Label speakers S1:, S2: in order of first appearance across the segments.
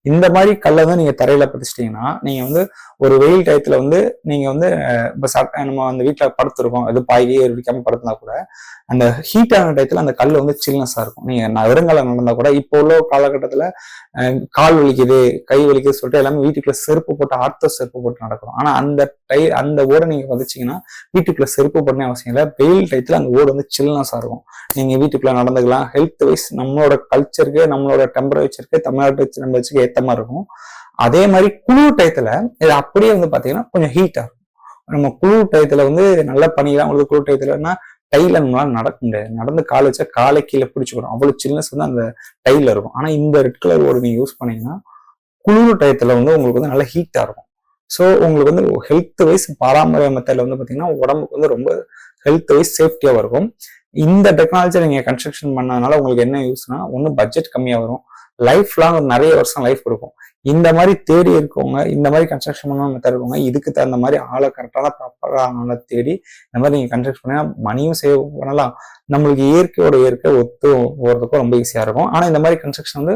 S1: இந்த மாதிரி கல்லை வந்து நீங்க தரையில பதிச்சிட்டீங்கன்னா நீங்க வந்து ஒரு வெயில் டயத்துல வந்து நீங்க வந்து இப்ப நம்ம அந்த வீட்டுல படுத்துருக்கோம், எது பாய்கே விரிக்காம படுத்தினா கூட அந்த ஹீட்டான டயத்துல அந்த கல் வந்து சில்னஸா இருக்கும். நீங்க வெறுங்கால நடந்தா கூட இப்போ உள்ள காலகட்டத்துல கால் வலிக்குது, கை வலிக்குது சொல்லிட்டு எல்லாமே வீட்டுக்குள்ள செருப்பு போட்டு ஆர்த்தோ செருப்பு போட்டு நடக்கிறோம். ஆனா அந்த ஓடை நீங்க பதிச்சீங்கன்னா வீட்டுக்குள்ள செருப்பு போடனே அவசியம் இல்லை. வெயில் டயத்துல அந்த ஓடு வந்து சில்னஸா இருக்கும். நீங்க வீட்டுக்குள்ள நடந்துக்கலாம். ஹெல்த் வைஸ் நம்மளோட கல்ச்சருக்கு, நம்மளோட டெம்பரேச்சருக்கு, தமிழ்நாட்டு டெம்பரேச்சருக்கு ஏத்த மாதிரி இருக்கும். அதே மாதிரி குளிர் டயத்துல இது அப்படியே வந்து பாத்தீங்கன்னா கொஞ்சம் ஹீட்டா இருக்கும். நம்ம குளிர் டயத்துல வந்து நல்ல பனிலாம் உங்களுக்கு குளிர் டயத்துலன்னா டைல நம்மளால நடக்க முடியாது. நடந்து கால் வச்சா காலை கீழே பிடிச்சிக்கணும். அவ்வளவு சில்னஸ் வந்து அந்த டைல இருக்கும். ஆனா இந்த ரெட் கலர் ஓடு நீங்க யூஸ் பண்ணீங்கன்னா குளிர் டயத்துல வந்து உங்களுக்கு வந்து நல்ல ஹீட்டா இருக்கும். ஸோ உங்களுக்கு வந்து ஹெல்த் வைஸ் பாரம்பரிய மெத்தட்ல வந்து பாத்தீங்கன்னா உடம்புக்கு வந்து ரொம்ப ஹெல்த் வைஸ் சேஃப்டியா இருக்கும். இந்த டெக்னாலஜி நீங்க கன்ஸ்ட்ரக்ஷன் பண்ணதுனால உங்களுக்கு என்ன யூஸ்னா, ஒன்றும் பட்ஜெட் கம்மியா வரும், லைஃப் லாங் நிறைய வருஷம் லைஃப் கொடுக்கும். இந்த மாதிரி தேடி இருக்கவங்க, இந்த மாதிரி கன்ஸ்ட்ரக்ஷன் பண்ண மெத்தட் இருக்கவங்க, இதுக்கு தகுந்த மாதிரி ஆளை கரெக்டான ப்ராப்பரான தேடி இந்த மாதிரி நீங்க கன்ஸ்ட்ரக்ட் பண்ணா மணியும் சேவ் பண்ணலாம். நம்மளுக்கு இயற்கை ஒத்து போறதுக்கும் ரொம்ப ஈஸியா இருக்கும். ஆனா இந்த மாதிரி கன்ஸ்ட்ரக்ஷன் வந்து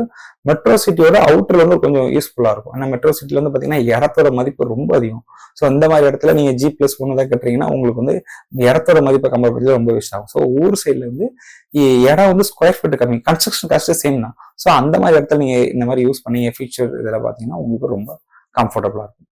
S1: மெட்ரோ சிட்டியோட அவுட்டர்ல வந்து கொஞ்சம் யூஸ்ஃபுல்லா இருக்கும். ஆனா மெட்ரோ சிட்டில வந்து பாத்தீங்கன்னா இடத்தோட மதிப்பு ரொம்ப அதிகம். ஸோ இந்த மாதிரி இடத்துல நீங்க G+1 தான் கட்டுறீங்கன்னா உங்களுக்கு வந்து இடத்தோட மதிப்பை கம்பேர் பண்ணி ரொம்ப வேஸ்ட் ஆகும். ஸோ ஊர் சைட்ல வந்து இடம் வந்து ஸ்கொயர் ஃபீட் கம்மி, கன்ஸ்ட்ரக்ஷன் காஸ்ட் சேம் தான். ஸோ அந்த மாதிரி இடத்துல நீங்க இந்த மாதிரி யூஸ் பண்ணி ஃபியூச்சர் இதில் பாத்தீங்கன்னா உங்களுக்கு ரொம்ப கம்ஃபர்டபுளா இருக்கும்.